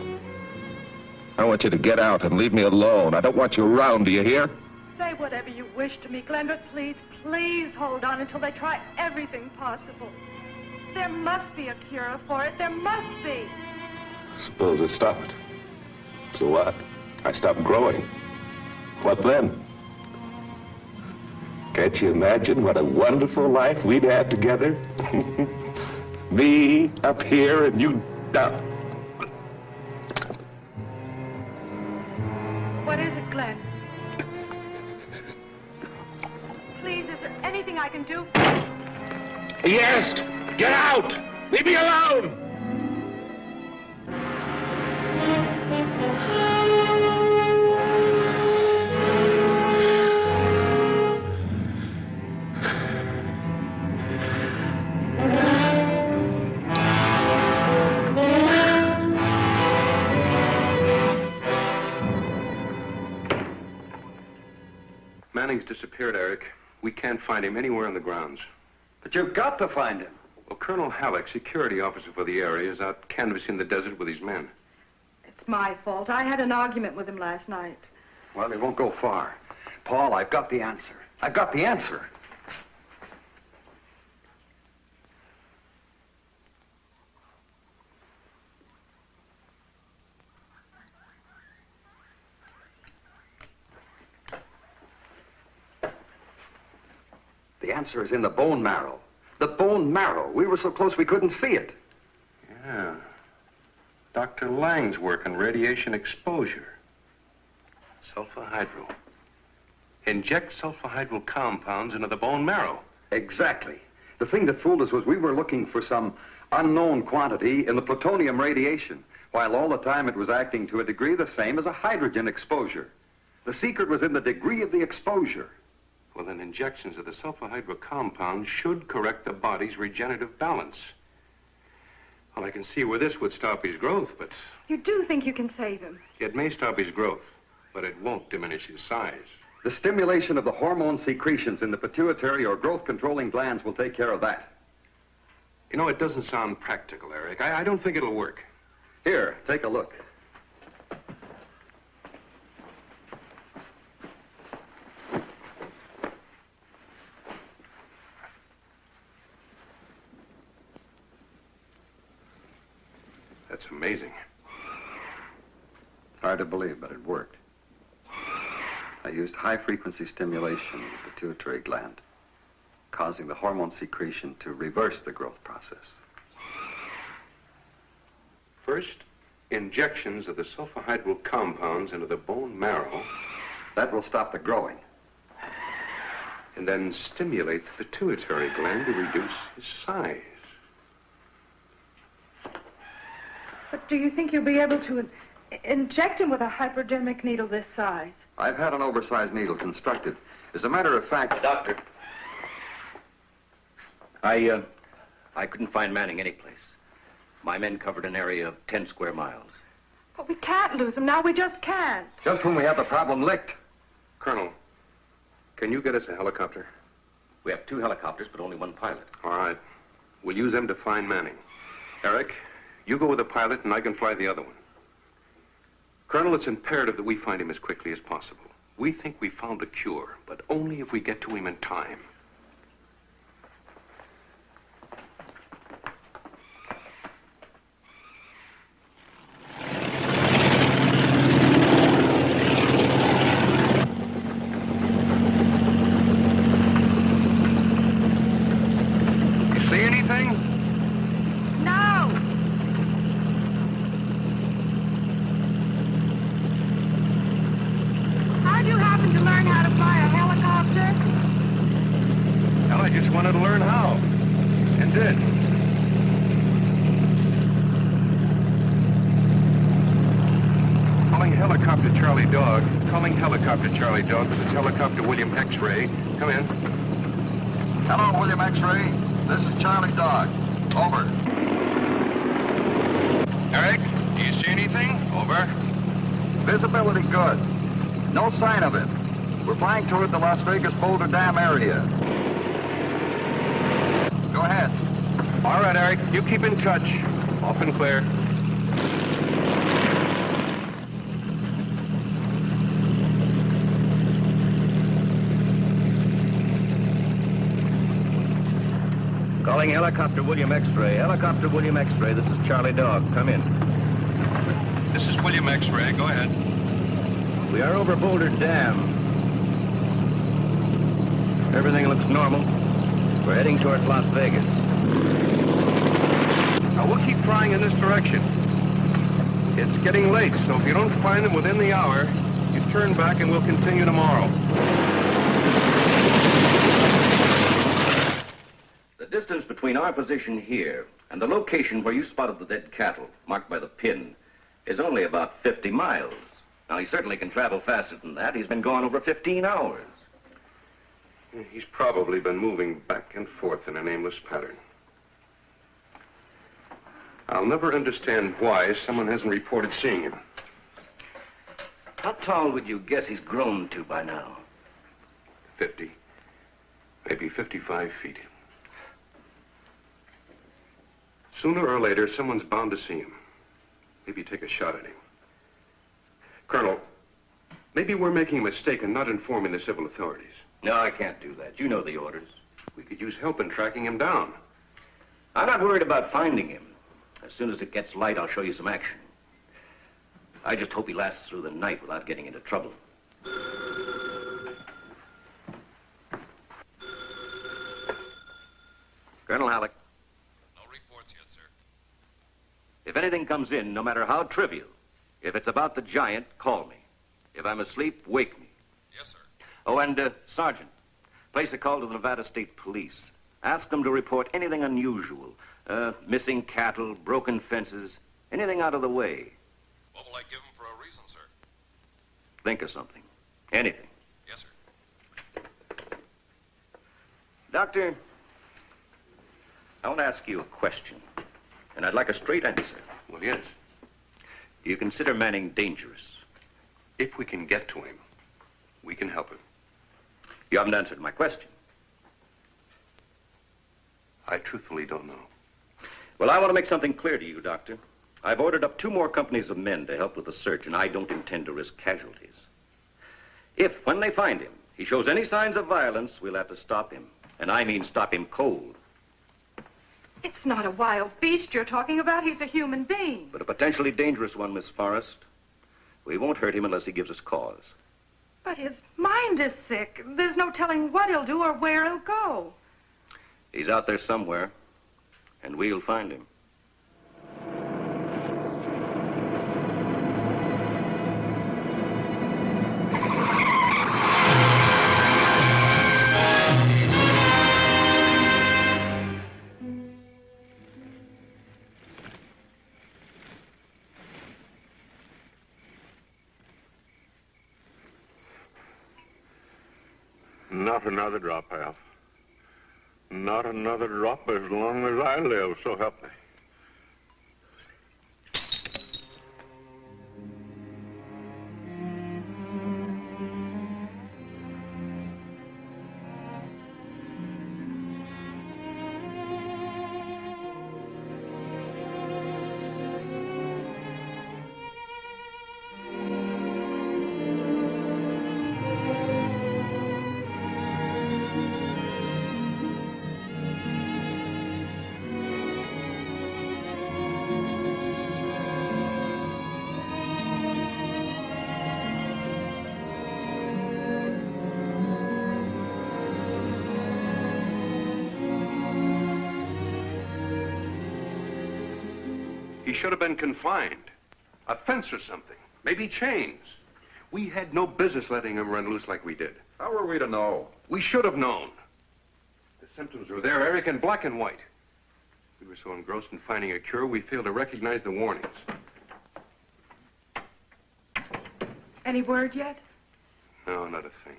Q: I want you to get out and leave me alone. I don't want you around, do you hear?
F: Say whatever you wish to me, Glenn, but please, please hold on until they try everything possible. There must be a cure for it. There must be.
Q: Suppose it stopped. So what? I stopped growing. What then? Can't you imagine what a wonderful life we'd have together? Me up here and you down.
F: What is it, Glenn? Please, is there anything I can do?
Q: Yes! Get out! Leave me alone!
I: Manning's disappeared, Eric. We can't find him anywhere on the grounds.
H: But you've got to find him.
I: Well, Colonel Halleck, security officer for the area, is out canvassing the desert with his men.
F: It's my fault. I had an argument with him last night.
H: Well, he won't go far. Paul, I've got the answer. I've got the answer. The answer is in the bone marrow. The bone marrow. We were so close we couldn't see it.
I: Yeah. Dr. Lang's work on radiation exposure. Sulfahydryl. Inject sulfahydryl compounds into the bone marrow.
H: Exactly. The thing that fooled us was we were looking for some unknown quantity in the plutonium radiation, while all the time it was acting to a degree the same as a hydrogen exposure. The secret was in the degree of the exposure.
I: Well, then injections of the sulfahydryl compound should correct the body's regenerative balance. Well, I can see where this would stop his growth, but
F: You do think you can save him?
I: it may stop his growth, but it won't diminish his size.
H: The stimulation of the hormone secretions in the pituitary or growth-controlling glands will take care of that.
I: You know, it doesn't sound practical, Eric. I don't think it'll work.
H: Here, take a look.
I: That's amazing.
H: It's hard to believe, but it worked. I used high-frequency stimulation of the pituitary gland, causing the hormone secretion to reverse the growth process.
I: First, injections of the sulfahydryl compounds into the bone marrow.
H: That will stop the growing.
I: And then stimulate the pituitary gland to reduce his size.
F: But do you think you'll be able to inject him with a hypodermic needle this size?
H: I've had an oversized needle constructed. As a matter of fact...
L: Doctor. I couldn't find Manning anyplace. My men covered an area of 10 square miles.
F: But we can't lose him now. We just can't.
H: Just when we have the problem licked.
I: Colonel, can you get us a helicopter?
L: We have 2 helicopters, but only 1 pilot.
I: All right. We'll use them to find Manning. Eric, you go with the pilot and I can fly the other one. Colonel, it's imperative that we find him as quickly as possible. We think we found a cure, but only if we get to him in time. Charlie Dog, this is helicopter William X-Ray. Come in.
H: Hello, William X-Ray. This is Charlie Dog. Over.
I: Eric, do you see anything? Over.
H: Visibility good. No sign of it. We're flying toward the Las Vegas Boulder Dam area. Go ahead.
I: All right, Eric. You keep in touch. Off and clear.
L: Calling helicopter William X-Ray. Helicopter William X-Ray, this is Charlie Dog. Come in.
I: This is William X-Ray. Go ahead.
L: We are over Boulder Dam. Everything looks normal. We're heading towards Las Vegas.
I: Now, we'll keep flying in this direction. It's getting late, so if you don't find them within the hour, you turn back and we'll continue tomorrow.
L: The distance between our position here and the location where you spotted the dead cattle, marked by the pin, is only about 50 miles. Now, he certainly can travel faster than that. He's been gone over 15 hours.
I: He's probably been moving back and forth in an aimless pattern. I'll never understand why someone hasn't reported seeing him.
L: How tall would you guess he's grown to by now?
I: 50, maybe 55 feet. Sooner or later, someone's bound to see him. Maybe take a shot at him. Colonel, maybe we're making a mistake in not informing the civil authorities.
L: No, I can't do that. You know the orders.
I: We could use help in tracking him down.
L: I'm not worried about finding him. As soon as it gets light, I'll show you some action. I just hope he lasts through the night without getting into trouble. Colonel Halleck.
R: Yet, sir.
L: If anything comes in, no matter how trivial, if it's about the giant, call me. If I'm asleep, wake me.
R: Yes, sir.
L: Oh, and Sergeant, place a call to the Nevada State Police. Ask them to report anything unusual. Missing cattle, broken fences, anything out of the way.
R: What will I give them for a reason, sir?
L: Think of something. Anything.
R: Yes, sir.
L: Doctor, I want to ask you a question, and I'd like a straight answer.
I: Well, yes.
L: Do you consider Manning dangerous?
I: If we can get to him, we can help him.
L: You haven't answered my question.
I: I truthfully don't know.
L: Well, I want to make something clear to you, Doctor. I've ordered up 2 more companies of men to help with the search, and I don't intend to risk casualties. If, when they find him, he shows any signs of violence, we'll have to stop him. And I mean stop him cold.
F: It's not a wild beast you're talking about. He's a human being.
L: But a potentially dangerous one, Miss Forrest. We won't hurt him unless he gives us cause.
F: But his mind is sick. There's no telling what he'll do or where he'll go.
L: He's out there somewhere, and we'll find him.
R: Not another drop, Alf. Not another drop as long as I live, so help me.
I: He should have been confined. A fence or something. Maybe chains. We had no business letting him run loose like we did.
H: How were we to know?
I: We should have known. The symptoms were there, Eric, in black and white. We were so engrossed in finding a cure, we failed to recognize the warnings.
F: Any word yet?
I: No, not a thing.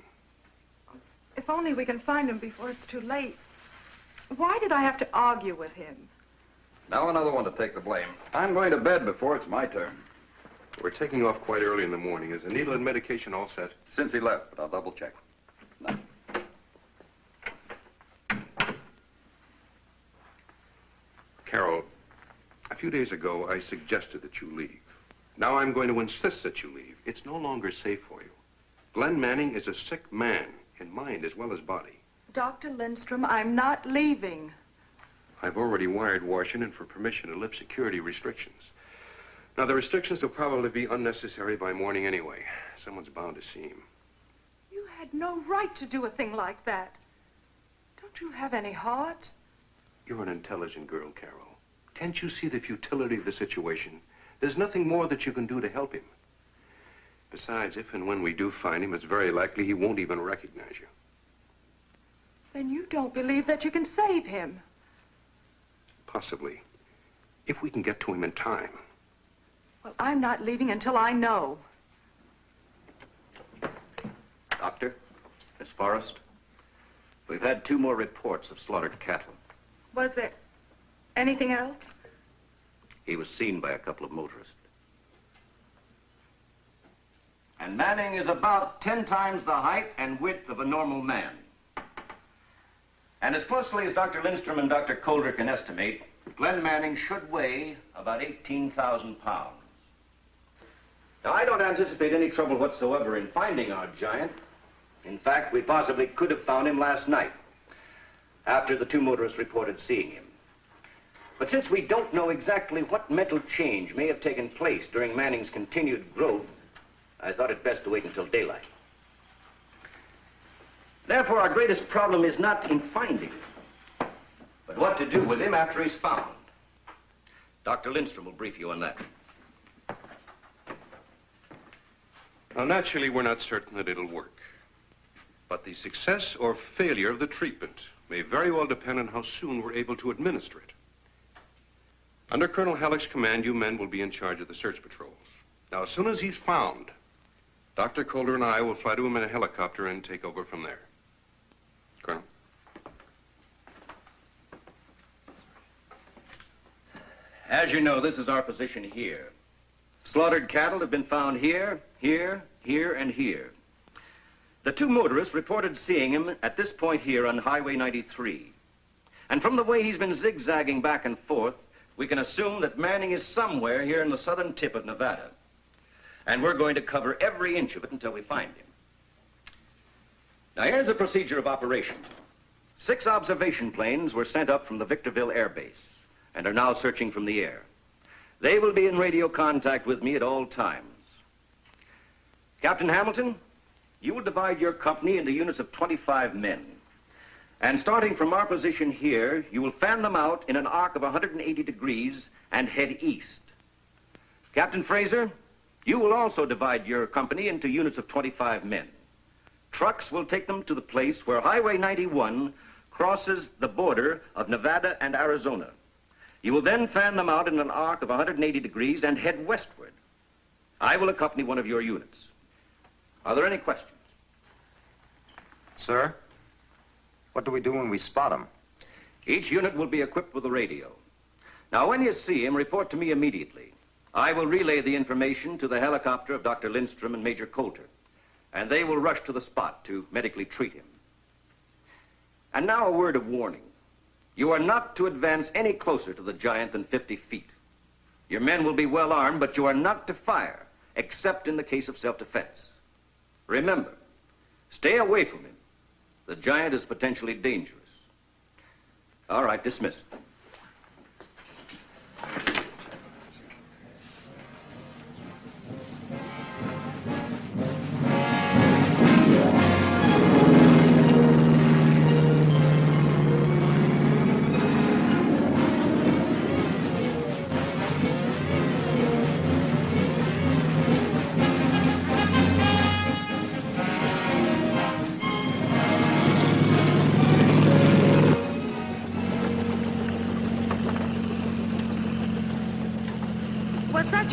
F: If only we can find him before it's too late. Why did I have to argue with him?
H: Now another one to take the blame. I'm going to bed before it's my turn.
I: We're taking off quite early in the morning. Is the needle and medication all set?
H: Since he left, but I'll double check. No.
I: Carol, a few days ago, I suggested that you leave. Now I'm going to insist that you leave. It's no longer safe for you. Glenn Manning is a sick man, in mind as well as body.
F: Dr. Lindstrom, I'm not leaving.
I: I've already wired Washington for permission to lift security restrictions. Now, the restrictions will probably be unnecessary by morning anyway. Someone's bound to see him.
F: You had no right to do a thing like that. Don't you have any heart?
I: You're an intelligent girl, Carol. Can't you see the futility of the situation? There's nothing more that you can do to help him. Besides, if and when we do find him, it's very likely he won't even recognize you.
F: Then you don't believe that you can save him.
I: Possibly. If we can get to him in time.
F: Well, I'm not leaving until I know.
L: Doctor, Miss Forrest, we've had 2 more reports of slaughtered cattle.
F: Was there anything else?
L: He was seen by a couple of motorists. And Manning is about 10 times the height and width of a normal man. And as closely as Dr. Lindstrom and Dr. Coulter can estimate, Glenn Manning should weigh about 18,000 pounds. Now, I don't anticipate any trouble whatsoever in finding our giant. In fact, we possibly could have found him last night, after the 2 motorists reported seeing him. But since we don't know exactly what mental change may have taken place during Manning's continued growth, I thought it best to wait until daylight. Therefore, our greatest problem is not in finding him, but what to do with him after he's found. Dr. Lindstrom will brief you on that.
I: Now, naturally, we're not certain that it'll work. But the success or failure of the treatment may very well depend on how soon we're able to administer it. Under Colonel Halleck's command, you men will be in charge of the search patrols. Now, as soon as he's found, Dr. Coulter and I will fly to him in a helicopter and take over from there. Colonel?
L: As you know, this is our position here. Slaughtered cattle have been found here, here, here, and here. The 2 motorists reported seeing him at this point here on Highway 93. And from the way he's been zigzagging back and forth, we can assume that Manning is somewhere here in the southern tip of Nevada. And we're going to cover every inch of it until we find him. Now, here's the procedure of operation. 6 observation planes were sent up from the Victorville Air Base and are now searching from the air. They will be in radio contact with me at all times. Captain Hamilton, you will divide your company into units of 25 men. And starting from our position here, you will fan them out in an arc of 180 degrees and head east. Captain Fraser, you will also divide your company into units of 25 men. Trucks will take them to the place where Highway 91 crosses the border of Nevada and Arizona. You will then fan them out in an arc of 180 degrees and head westward. I will accompany one of your units. Are there any questions?
M: Sir, what do we do when we spot him?
L: Each unit will be equipped with a radio. Now, when you see him, report to me immediately. I will relay the information to the helicopter of Dr. Lindstrom and Major Coulter, and they will rush to the spot to medically treat him. And now a word of warning. You are not to advance any closer to the giant than 50 feet. Your men will be well armed, but you are not to fire, except in the case of self-defense. Remember, stay away from him. The giant is potentially dangerous. All right, dismissed.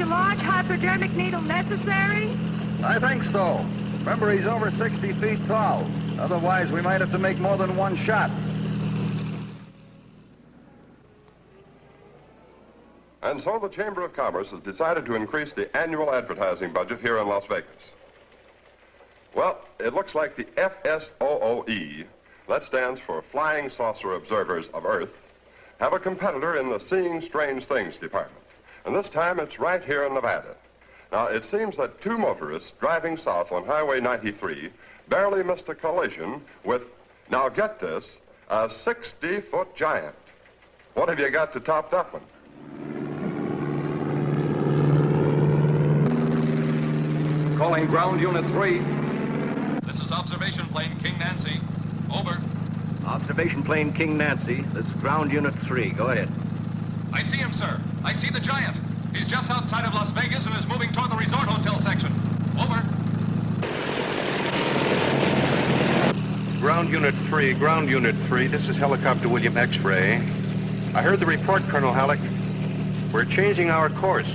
F: a large hypodermic needle necessary?
H: I think so. Remember, he's over 60 feet tall. Otherwise, we might have to make more than one shot.
R: And so the Chamber of Commerce has decided to increase the annual advertising budget here in Las Vegas. Well, it looks like the FSOOE, that stands for Flying Saucer Observers of Earth, have a competitor in the Seeing Strange Things department. And this time it's right here in Nevada. Now, it seems that two motorists driving south on Highway 93 barely missed a collision with, now get this, a 60-foot giant. What have you got to top that one?
H: Calling Ground Unit 3.
T: This is Observation Plane King Nancy. Over.
L: Observation Plane King Nancy. This is Ground Unit 3. Go ahead.
T: I see him, sir. I see the giant. He's just outside of Las Vegas and is moving toward the resort hotel section. Over.
I: Ground Unit 3. This is Helicopter William X-Ray. I heard the report, Colonel Halleck. We're changing our course.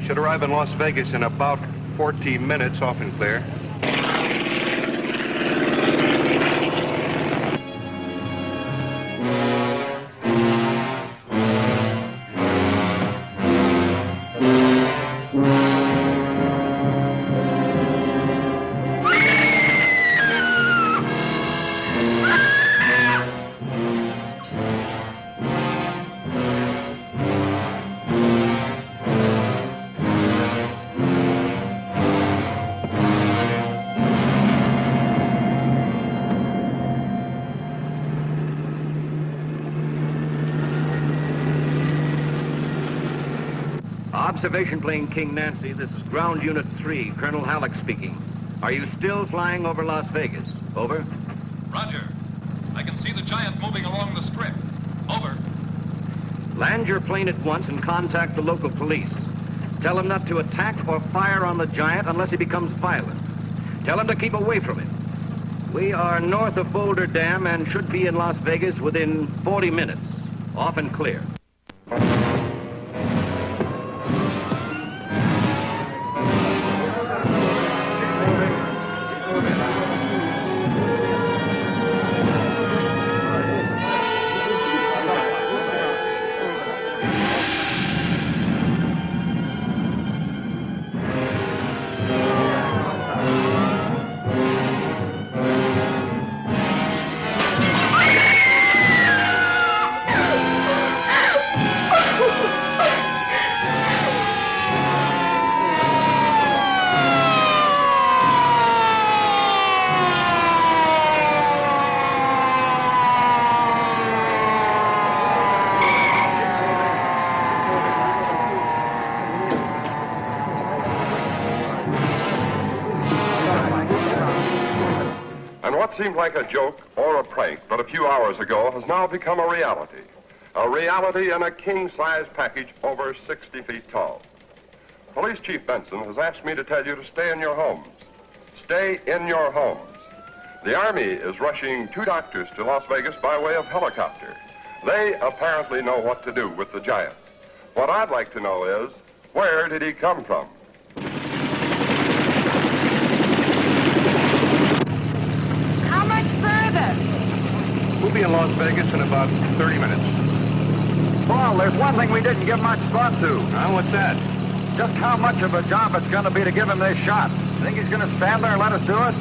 I: Should arrive in Las Vegas in about 40 minutes, off and clear.
L: Observation Plane King Nancy, this is Ground Unit 3, Colonel Halleck speaking. Are you still flying over Las Vegas? Over.
T: Roger. I can see the giant moving along the strip. Over.
L: Land your plane at once and contact the local police. Tell them not to attack or fire on the giant unless he becomes violent. Tell them to keep away from him. We are north of Boulder Dam and should be in Las Vegas within 40 minutes. Off and clear.
R: What seemed like a joke or a prank but a few hours ago has now become a reality. A reality in a king-size package over 60 feet tall. Police Chief Benson has asked me to tell you to stay in your homes. Stay in your homes. The Army is rushing 2 doctors to Las Vegas by way of helicopter. They apparently know what to do with the giant. What I'd like to know is, where did he come from?
I: We'll be in Las Vegas in about 30 minutes.
H: Paul, there's one thing we didn't give much thought to.
I: What's that?
H: Just how much of a job it's going to be to give him this shot. Think he's going to stand there and let us do it?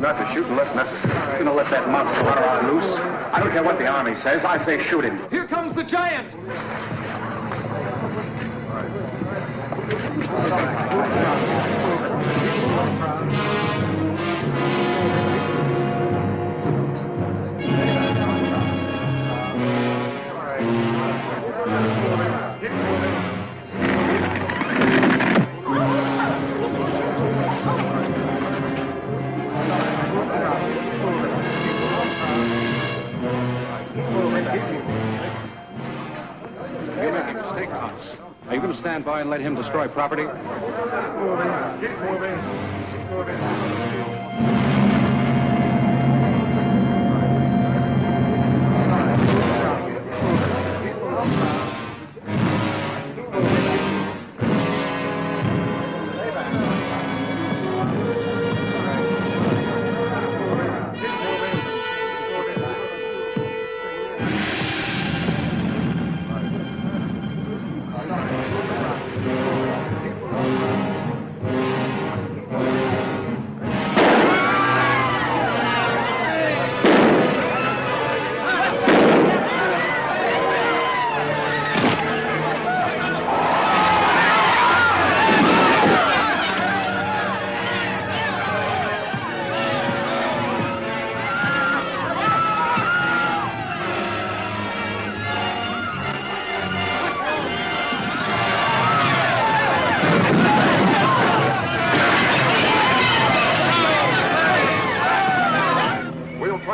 S: Not to shoot unless necessary. You're gonna let that monster run around loose? I don't care what the Army says. I say shoot him.
O: Here comes the giant!
S: You're making a mistake, Thomas. Are you going to stand by and let him destroy property?
R: Keep moving. Keep moving.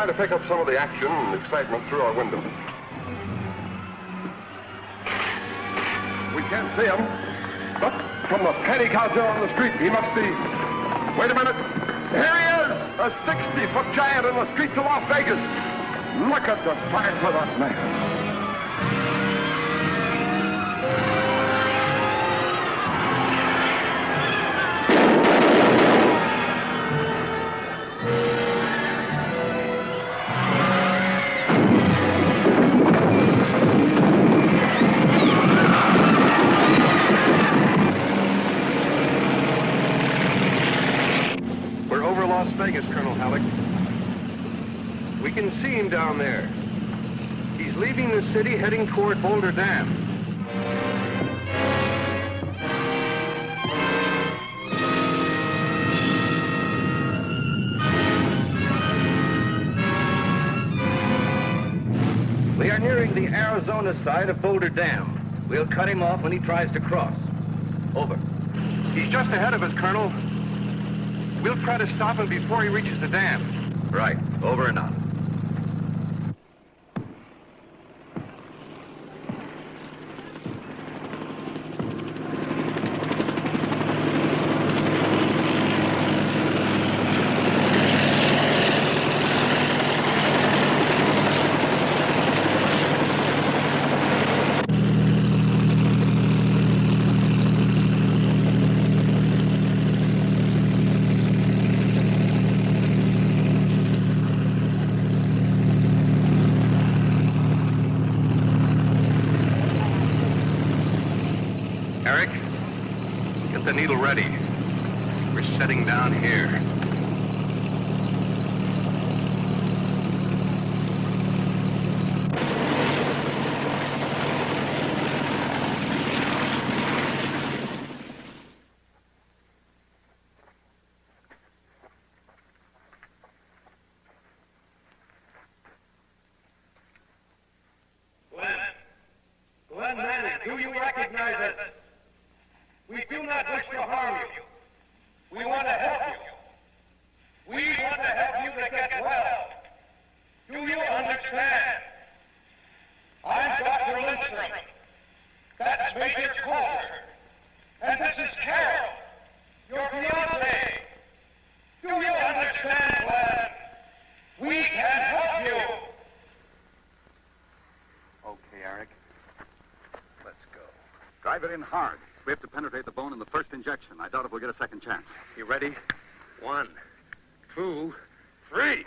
R: To pick up some of the action and excitement through our window. We can't see him, but from the paddy counter on the street, he must be... Wait a minute. Here he is! A 60-foot giant in the streets of Las Vegas. Look at the size of that man. Las Vegas, Colonel Halleck. We can see him down there. He's leaving the city, heading toward Boulder Dam.
L: We are nearing the Arizona side of Boulder Dam. We'll cut him off when he tries to cross. Over.
I: He's just ahead of us, Colonel. We'll try to stop him before he reaches the dam.
L: Right. Over and out.
I: Eric, get the needle ready. We're setting down here.
A: Glenn Manning, do you recognize us? We do not wish to harm you. We want to help you. We want to help you to get well. Do you understand? I'm Dr. Lindstrom. That's Major Coulter. And this is Carol, your fiancée. Do you understand, Glenn? We can help you.
S: Okay, Eric. Let's go. Drive it in hard. We have to penetrate the bone in the first injection. I doubt if we'll get a second chance.
I: You ready? 1, 2, 3.